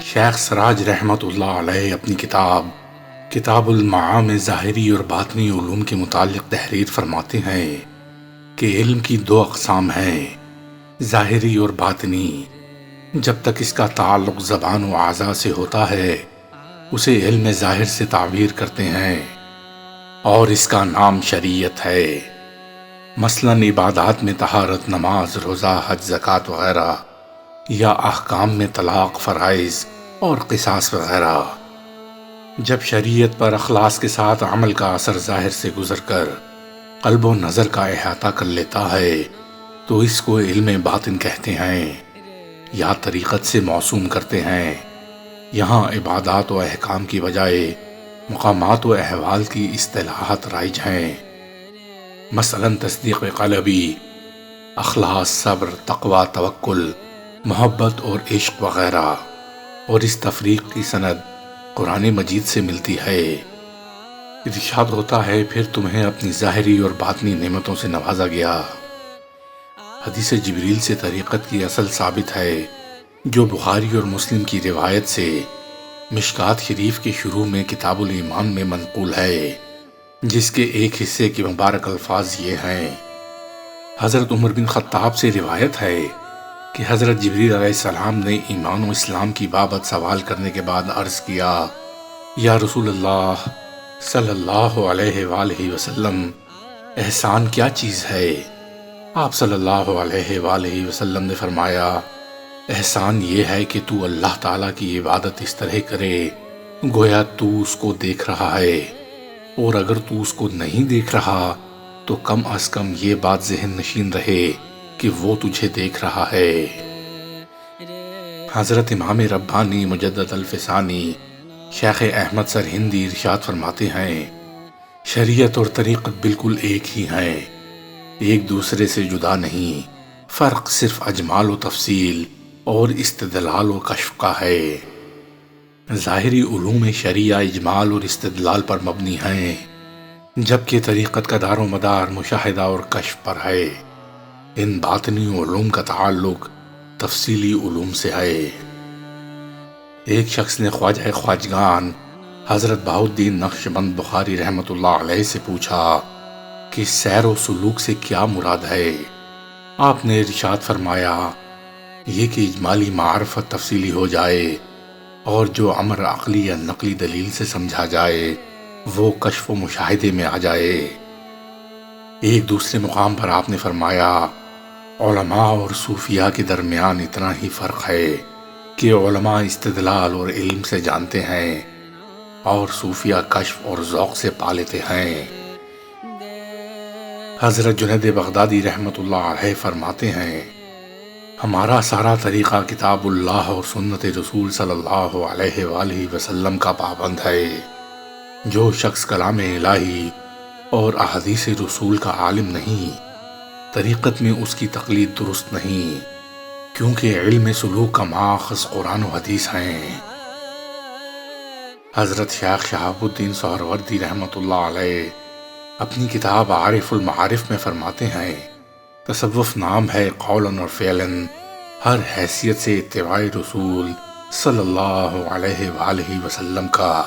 شیخ سراج رحمت اللہ علیہ اپنی کتاب المعام ظاہری اور باطنی علوم کے متعلق تحریر فرماتے ہیں کہ علم کی دو اقسام ہیں، ظاہری اور باطنی۔ جب تک اس کا تعلق زبان و اعضاء سے ہوتا ہے اسے علم ظاہر سے تعبیر کرتے ہیں اور اس کا نام شریعت ہے۔ مثلاً عبادات میں طہارت، نماز، روزہ، حج، زکوٰۃ وغیرہ، یا احکام میں طلاق، فرائض اور قصاص وغیرہ۔ جب شریعت پر اخلاص کے ساتھ عمل کا اثر ظاہر سے گزر کر قلب و نظر کا احاطہ کر لیتا ہے تو اس کو علم باطن کہتے ہیں یا طریقت سے موسوم کرتے ہیں۔ یہاں عبادات و احکام کی بجائے مقامات و احوال کی اصطلاحات رائج ہیں، مثلاً تصدیق قلبی، اخلاص، صبر، تقوی، توکل، محبت اور عشق وغیرہ، اور اس تفریق کی سند قرآن مجید سے ملتی ہے۔ ارشاد ہوتا ہے پھر تمہیں اپنی ظاہری اور باطنی نعمتوں سے نوازا گیا۔ حدیث جبریل سے طریقت کی اصل ثابت ہے جو بخاری اور مسلم کی روایت سے مشکوٰۃ شریف کے شروع میں کتاب الایمان میں منقول ہے، جس کے ایک حصے کے مبارک الفاظ یہ ہیں۔ حضرت عمر بن خطاب سے روایت ہے کہ حضرت جبریل علیہ السلام نے ایمان و اسلام کی بابت سوال کرنے کے بعد عرض کیا، یا رسول اللہ صلی اللہ علیہ وآلہ وسلم، احسان کیا چیز ہے؟ آپ صلی اللہ علیہ وآلہ وسلم نے فرمایا، احسان یہ ہے کہ تو اللہ تعالیٰ کی عبادت اس طرح کرے گویا تو اس کو دیکھ رہا ہے، اور اگر تو اس کو نہیں دیکھ رہا تو کم از کم یہ بات ذہن نشین رہے کہ وہ تجھے دیکھ رہا ہے۔ حضرت امام ربانی مجدد الفسانی شیخ احمد سرہندی ارشاد فرماتے ہیں، شریعت اور طریقت بالکل ایک ہی ہیں، ایک دوسرے سے جدا نہیں، فرق صرف اجمال و تفصیل اور استدلال و کشف کا ہے۔ ظاہری علوم شریعہ اجمال اور استدلال پر مبنی ہیں، جبکہ طریقت کا دار و مدار مشاہدہ اور کشف پر ہے۔ ان باطنی علوم کا تعلق تفصیلی علوم سے ہے۔ ایک شخص نے خواجہ خواجگان حضرت بہاؤالدین نقشبند بخاری رحمت اللہ علیہ سے پوچھا کہ سیر و سلوک سے کیا مراد ہے؟ آپ نے ارشاد فرمایا، یہ کہ اجمالی معرفت تفصیلی ہو جائے اور جو امر عقلی یا نقلی دلیل سے سمجھا جائے وہ کشف و مشاہدے میں آ جائے۔ ایک دوسرے مقام پر آپ نے فرمایا، علماء اور صوفیاء کے درمیان اتنا ہی فرق ہے کہ علماء استدلال اور علم سے جانتے ہیں اور صوفیاء کشف اور ذوق سے پا لیتے ہیں۔ حضرت جنید بغدادی رحمت اللہ علیہ فرماتے ہیں، ہمارا سارا طریقہ کتاب اللہ اور سنت رسول صلی اللہ علیہ وآلہ وسلم کا پابند ہے۔ جو شخص کلام الہی اور احادیث رسول کا عالم نہیں، طریقت میں اس کی تقلید درست نہیں، کیونکہ علم سلوک کا ماخذ قرآن و حدیث ہیں۔ حضرت شیخ شہاب الدین سہروردی رحمت اللہ علیہ اپنی کتاب عارف المعارف میں فرماتے ہیں، تصوف نام ہے قولاً اور فعلاً ہر حیثیت سے اتباع رسول صلی اللہ علیہ وآلہ وسلم کا،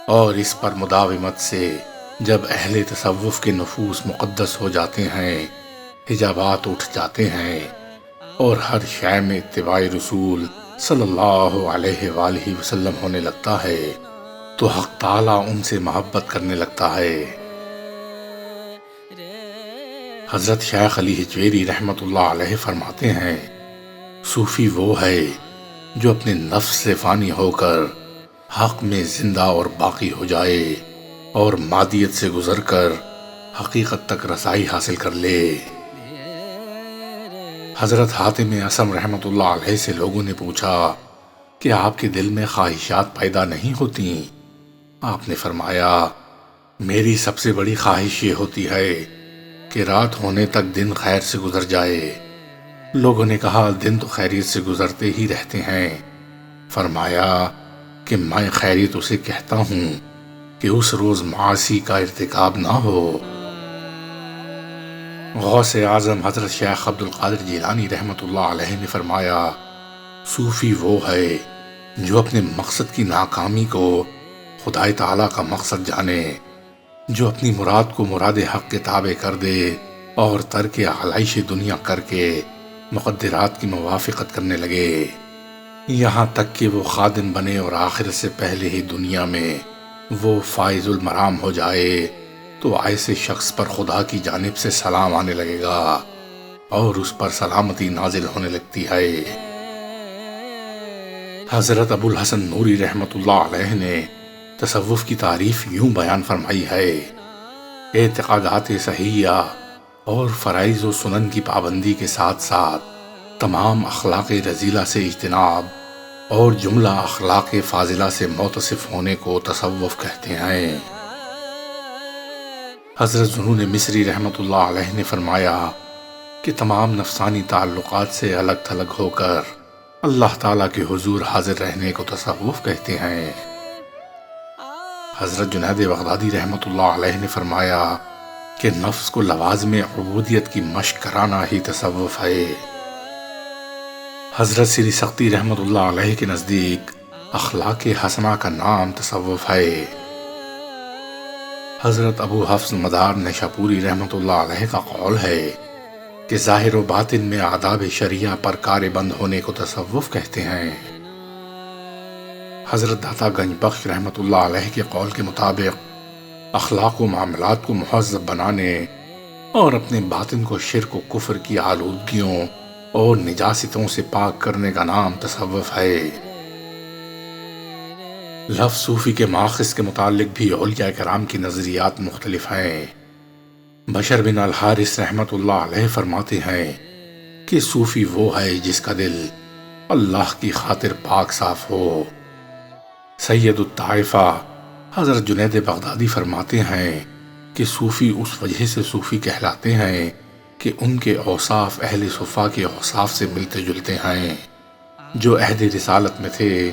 اور اس پر مداومت سے جب اہل تصوف کے نفوس مقدس ہو جاتے ہیں، حجابات اٹھ جاتے ہیں اور ہر شے میں اتباع رسول صلی اللہ علیہ وآلہ وسلم ہونے لگتا ہے تو حق تعالیٰ ان سے محبت کرنے لگتا ہے۔ حضرت شیخ علی حجویری رحمت اللہ علیہ فرماتے ہیں، صوفی وہ ہے جو اپنے نفس سے فانی ہو کر حق میں زندہ اور باقی ہو جائے اور مادیت سے گزر کر حقیقت تک رسائی حاصل کر لے۔ حضرت حاتم اصم رحمت اللہ علیہ سے لوگوں نے پوچھا کہ آپ کے دل میں خواہشات پیدا نہیں ہوتی؟ آپ نے فرمایا، میری سب سے بڑی خواہش یہ ہوتی ہے کہ رات ہونے تک دن خیر سے گزر جائے۔ لوگوں نے کہا، دن تو خیریت سے گزرتے ہی رہتے ہیں۔ فرمایا کہ میں خیریت اسے کہتا ہوں کہ اس روز معاصی کا ارتکاب نہ ہو۔ غوث اعظم حضرت شیخ عبد القادر جیلانی رحمت اللہ علیہ نے فرمایا، صوفی وہ ہے جو اپنے مقصد کی ناکامی کو خدائے تعالیٰ کا مقصد جانے، جو اپنی مراد کو مراد حق کے تابع کر دے اور ترک علائش دنیا کر کے مقدرات کی موافقت کرنے لگے، یہاں تک کہ وہ خادم بنے اور آخرت سے پہلے ہی دنیا میں وہ فائز المرام ہو جائے، تو ایسے شخص پر خدا کی جانب سے سلام آنے لگے گا اور اس پر سلامتی نازل ہونے لگتی ہے۔ حضرت ابو الحسن نوری رحمت اللہ علیہ نے تصوف کی تعریف یوں بیان فرمائی ہے: اعتقادات صحیحہ اور فرائض و سنن کی پابندی کے ساتھ ساتھ تمام اخلاق رذیلہ سے اجتناب اور جملہ اخلاق فاضلہ سے متصف ہونے کو تصوف کہتے ہیں۔ حضرت ذوالنون مصری رحمت اللہ علیہ نے فرمایا کہ تمام نفسانی تعلقات سے الگ تھلگ ہو کر اللہ تعالیٰ کے حضور حاضر رہنے کو تصوف کہتے ہیں۔ حضرت جنید بغدادی رحمت اللہ علیہ نے فرمایا کہ نفس کو لوازم عبودیت کی مشق کرانا ہی تصوف ہے۔ حضرت سری سختی رحمت اللہ علیہ کے نزدیک اخلاق حسنہ کا نام تصوف ہے۔ حضرت ابو حفص مدار نشاپوری رحمت اللہ علیہ کا قول ہے کہ ظاہر و باطن میں آداب شریعہ پر کار بند ہونے کو تصوف کہتے ہیں۔ حضرت داتا گنج بخش رحمت اللہ علیہ کے قول کے مطابق اخلاق و معاملات کو مہذب بنانے اور اپنے باطن کو شرک و کفر کی آلودگیوں اور نجاستوں سے پاک کرنے کا نام تصوف ہے۔ لفظ صوفی کے ماخذ کے متعلق بھی اولیاء کرام کی نظریات مختلف ہیں۔ بشر بن الحارث رحمت اللہ علیہ فرماتے ہیں کہ صوفی وہ ہے جس کا دل اللہ کی خاطر پاک صاف ہو۔ سید الطائفہ حضرت جنید بغدادی فرماتے ہیں کہ صوفی اس وجہ سے صوفی کہلاتے ہیں کہ ان کے اوصاف اہل صفا کے اوصاف سے ملتے جلتے ہیں۔ جو عہد رسالت میں تھے،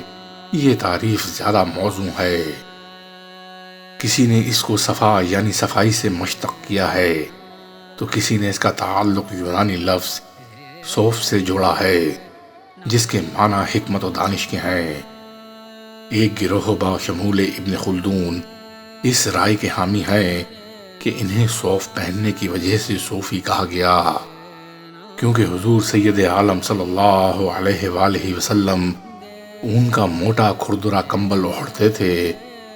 یہ تعریف زیادہ موزوں ہے۔ کسی نے اس کو صفا یعنی صفائی سے مشتق کیا ہے، تو کسی نے اس کا تعلق یونانی لفظ صوف سے جوڑا ہے، جس کے معنی حکمت و دانش کے ہیں۔ ایک گروہ بشمول ابن خلدون اس رائے کے حامی ہیں کہ انہیں صوف پہننے کی وجہ سے صوفی کہا گیا، کیونکہ حضور سید عالم صلی اللہ علیہ وآلہ وسلم اون کا موٹا کھردرا کمبل اوڑھتے تھے،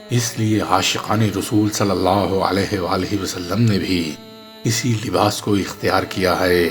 اس لیے عاشقان رسول صلی اللہ علیہ وآلہ وسلم نے بھی اسی لباس کو اختیار کیا ہے۔